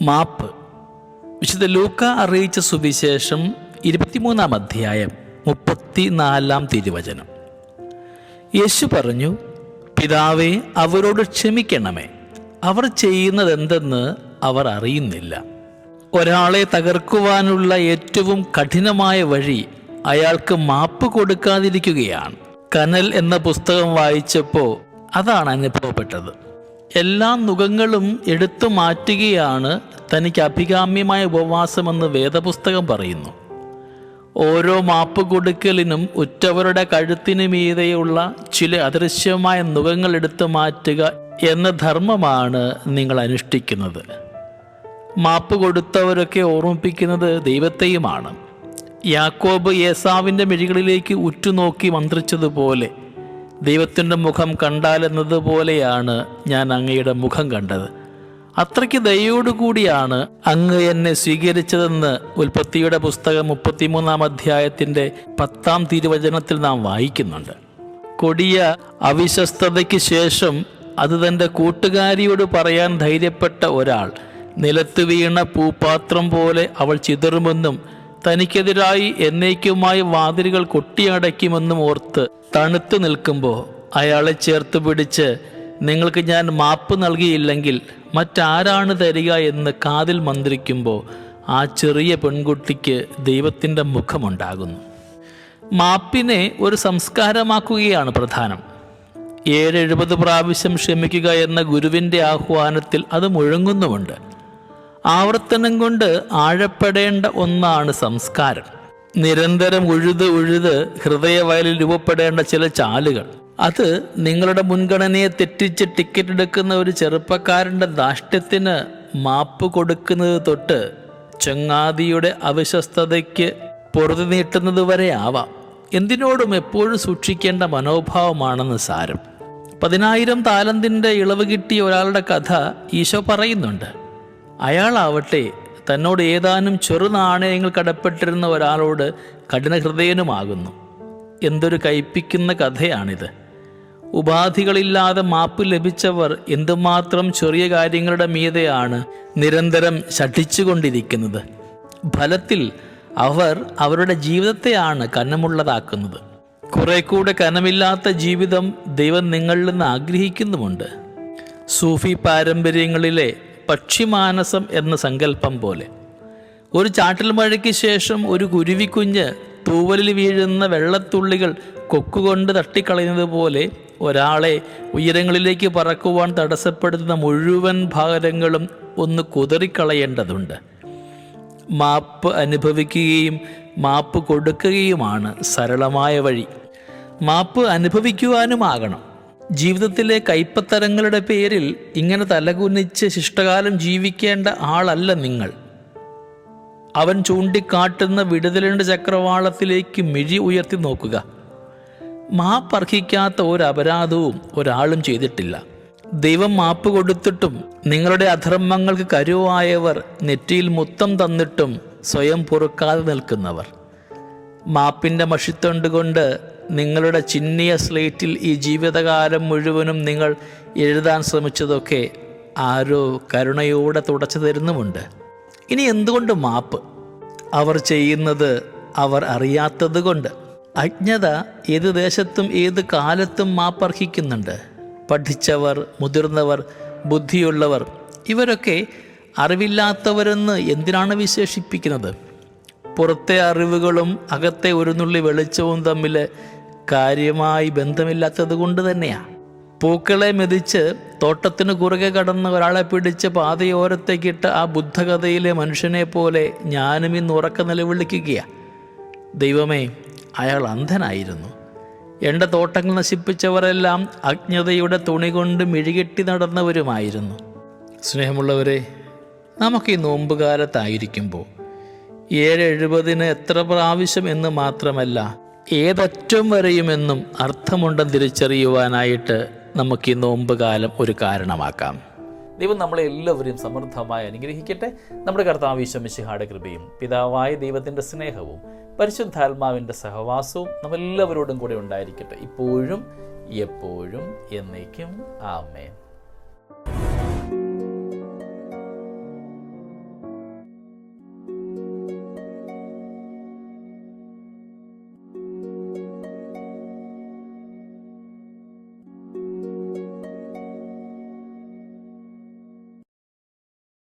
മാപ്പ്. വിശുദ്ധ ലൂക്ക അറിയിച്ച സുവിശേഷം 23 അധ്യായം 34 തിരുവചനം. യേശു പറഞ്ഞു, പിതാവേ, അവരോട് ക്ഷമിക്കണമേ, അവർ ചെയ്യുന്നതെന്തെന്ന് അവർ അറിയുന്നില്ല. ഒരാളെ തകർക്കുവാനുള്ള ഏറ്റവും കഠിനമായ വഴി അയാൾക്ക് മാപ്പ് കൊടുക്കാതിരിക്കുകയാണ്. കനൽ എന്ന പുസ്തകം വായിച്ചപ്പോൾ അതാണ് അനുഭവപ്പെട്ടത്. എല്ലാ നുകങ്ങളും എടുത്തു മാറ്റുകയാണ് തനിക്ക് അഭികാമ്യമായ ഉപവാസമെന്ന് വേദപുസ്തകം പറയുന്നു. ഓരോ മാപ്പ് കൊടുക്കലിനും ഉറ്റവരുടെ കഴുത്തിന് മീതെയുള്ള ചില അദൃശ്യമായ നുകങ്ങൾ എടുത്തു മാറ്റുക എന്ന ധർമ്മമാണ് നിങ്ങൾ അനുഷ്ഠിക്കുന്നത്. മാപ്പ് കൊടുത്തവരൊക്കെ ഓർമ്മിപ്പിക്കുന്നത് ദൈവത്തെയുമാണ്. യാക്കോബ് ഏസാവിൻ്റെ മിഴികളിലേക്ക് ഉറ്റുനോക്കി മന്ത്രിച്ചതുപോലെ, ദൈവത്തിൻ്റെ മുഖം കണ്ടാലെന്നതുപോലെയാണ് ഞാൻ അങ്ങയുടെ മുഖം കണ്ടത്. അത്രയ്ക്ക് ദയോടുകൂടിയാണ് അങ്ങ് എന്നെ സ്വീകരിച്ചതെന്ന് ഉൽപ്പത്തിയുടെ പുസ്തകം 33 അധ്യായത്തിൻ്റെ 10 തിരുവചനത്തിൽ നാം വായിക്കുന്നുണ്ട്. കൊടിയ അവിശ്വസ്തതയ്ക്ക് ശേഷം അത് തൻ്റെ കൂട്ടുകാരിയോട് പറയാൻ ധൈര്യപ്പെട്ട ഒരാൾ നിലത്ത് വീണ പൂപാത്രം പോലെ അവൾ ചിതറുമെന്നും തനിക്കെതിരായി എന്നേക്കുമായി വാതിലുകൾ കൊട്ടിയടയ്ക്കുമെന്നും ഓർത്ത് തണുത്തു നിൽക്കുമ്പോൾ അയാളെ ചേർത്ത് പിടിച്ച്, നിങ്ങൾക്ക് ഞാൻ മാപ്പ് നൽകിയില്ലെങ്കിൽ മറ്റാരാണ് തരിക എന്ന് കാതിൽ മന്ത്രിക്കുമ്പോൾ ആ ചെറിയ പെൺകുട്ടിക്ക് ദൈവത്തിൻ്റെ മുഖമുണ്ടാകുന്നു. മാപ്പിനെ ഒരു സംസ്കാരമാക്കുകയാണ് പ്രധാനം. 70 പ്രാവശ്യം ക്ഷമിക്കുക എന്ന ഗുരുവിൻ്റെ ആഹ്വാനത്തിൽ അത് മുഴങ്ങുന്നുമുണ്ട്. ആവർത്തനം കൊണ്ട് ആഴപ്പെടേണ്ട ഒന്നാണ് സംസ്കാരം. നിരന്തരം ഉഴുത് ഹൃദയവയലിൽ രൂപപ്പെടേണ്ട ചില ചാലുകൾ. അത് നിങ്ങളുടെ മുൻഗണനയെ തെറ്റിച്ച് ടിക്കറ്റ് എടുക്കുന്ന ഒരു ചെറുപ്പക്കാരൻ്റെ ധാഷ്ട്യത്തിന് മാപ്പ് കൊടുക്കുന്നത് തൊട്ട് ചങ്ങാതിയുടെ അവിശ്വസ്തതയ്ക്ക് പൊറുതി നീട്ടുന്നത് വരെ ആവാം. എന്തിനോടും എപ്പോഴും സൂക്ഷിക്കേണ്ട മനോഭാവമാണെന്ന് സാരം. 10,000 താലന്തിൻ്റെ ഇളവ് കിട്ടിയ ഒരാളുടെ കഥ ഈശോ പറയുന്നുണ്ട്. അയാളാവട്ടെ തന്നോട് ഏതാനും ചെറുനാണയങ്ങൾ കടപ്പെട്ടിരുന്ന ഒരാളോട് കഠിനഹൃദയനുമാകുന്നു. എന്തൊരു കയ്പിക്കുന്ന കഥയാണിത്. ഉപാധികളില്ലാതെ മാപ്പ് ലഭിച്ചവർ എന്തുമാത്രം ചെറിയ കാര്യങ്ങളുടെ മീതെയാണ് നിരന്തരം ശഠിച്ചുകൊണ്ടിരിക്കുന്നത്. ഫലത്തിൽ അവർ അവരുടെ ജീവിതത്തെയാണ് കനമുള്ളതാക്കുന്നത്. കുറെ കൂടെ കനമില്ലാത്ത ജീവിതം ദൈവം നിങ്ങളിൽ നിന്ന് ആഗ്രഹിക്കുന്നുമുണ്ട്. സൂഫി പാരമ്പര്യങ്ങളിലെ പക്ഷിമാനസം എന്ന സങ്കല്പം പോലെ, ഒരു ചാറ്റൽ മഴയ്ക്ക് ശേഷം ഒരു കുരുവിക്കുഞ്ഞ് തൂവലിൽ വീഴുന്ന വെള്ളത്തുള്ളികൾ കൊക്കുകൊണ്ട് തട്ടിക്കളയുന്നത് പോലെ ഒരാളെ ഉയരങ്ങളിലേക്ക് പറക്കുവാൻ തടസ്സപ്പെടുത്തുന്ന മുഴുവൻ ഭാരങ്ങളും ഒന്ന് കുതറിക്കളയേണ്ടതുണ്ട്. മാപ്പ് അനുഭവിക്കുകയും മാപ്പ് കൊടുക്കുകയുമാണ് സരളമായ വഴി. മാപ്പ് അനുഭവിക്കുവാനുമാകണം. ജീവിതത്തിലെ കയ്പത്തരങ്ങളുടെ പേരിൽ ഇങ്ങനെ തലകുനിച്ച് ശിഷ്ടകാലം ജീവിക്കേണ്ട ആളല്ല നിങ്ങൾ. അവൻ ചൂണ്ടിക്കാട്ടുന്ന വിടുതലിൻ്റെ ചക്രവാളത്തിലേക്ക് മിഴി ഉയർത്തി നോക്കുക. മാപ്പർഹിക്കാത്ത ഒരു അപരാധവും ഒരാളും ചെയ്തിട്ടില്ല. ദൈവം മാപ്പ് കൊടുത്തിട്ടും നിങ്ങളുടെ അധർമ്മങ്ങൾക്ക് കരുവായവർ, നെറ്റിയിൽ മുത്തം തന്നിട്ടും സ്വയം പൊറുക്കാതെ നിൽക്കുന്നവർ. മാപ്പിൻ്റെ മഷിത്തൊണ്ട് കൊണ്ട് നിങ്ങളുടെ ചിന്നിയ സ്ലേറ്റിൽ ഈ ജീവിതകാലം മുഴുവനും നിങ്ങൾ എഴുതാൻ ശ്രമിച്ചതൊക്കെ ആരോ കരുണയോടെ തുടച്ചു തരുന്നുമുണ്ട്. ഇനി എന്തുകൊണ്ട് മാപ്പ്? അവർ ചെയ്യുന്നത് അവർ അറിയാത്തത് കൊണ്ട്. അജ്ഞത ഏത് ദേശത്തും ഏത് കാലത്തും മാപ്പർഹിക്കുന്നുണ്ട്. പഠിച്ചവർ, മുതിർന്നവർ, ബുദ്ധിയുള്ളവർ, ഇവരൊക്കെ അറിവില്ലാത്തവരെന്ന് എന്തിനാണ് വിശേഷിപ്പിക്കുന്നത്? പുറത്തെ അറിവുകളും അകത്തെ ഒരു നുള്ളി വെളിച്ചവും തമ്മിൽ കാര്യമായി ബന്ധമില്ലാത്തത് കൊണ്ട് തന്നെയാണ്. പൂക്കളെ മെതിച്ച് തോട്ടത്തിന് കുറുകെ കടന്ന് ഒരാളെ പിടിച്ച് പാതയോരത്തേക്കിട്ട് ആ ബുദ്ധകഥയിലെ മനുഷ്യനെ പോലെ ഞാനും ഇന്ന് ഉറക്ക നിലവിളിക്കുകയാണ്. ദൈവമേ, അയാൾ അന്ധനായിരുന്നു. എൻ്റെ തോട്ടങ്ങൾ നശിപ്പിച്ചവരെല്ലാം അജ്ഞതയുടെ തുണി കൊണ്ട് മിഴികെട്ടി നടന്നവരുമായിരുന്നു. സ്നേഹമുള്ളവരെ, നമുക്ക് ഈ നോമ്പുകാലത്തായിരിക്കുമ്പോൾ 7/70 എത്ര പ്രാവശ്യം എന്ന് മാത്രമല്ല, ഏതറ്റം വരെയുമെന്നും അർത്ഥമുണ്ടെന്ന് തിരിച്ചറിയുവാനായിട്ട് നമുക്ക് ഈ നോമ്പുകാലം ഒരു കാരണമാക്കാം. ദൈവം നമ്മളെ എല്ലാവരെയും സമൃദ്ധമായി അനുഗ്രഹിക്കട്ടെ. നമ്മുടെ കർത്താവ് ഈശോ മിശിഹായുടെ കൃപയും പിതാവായ ദൈവത്തിൻ്റെ സ്നേഹവും പരിശുദ്ധാത്മാവിൻ്റെ സഹവാസവും നമ്മളെല്ലാവരോടും കൂടെ ഉണ്ടായിരിക്കട്ടെ, ഇപ്പോഴും എപ്പോഴും എന്നേക്കും. ആമേൻ.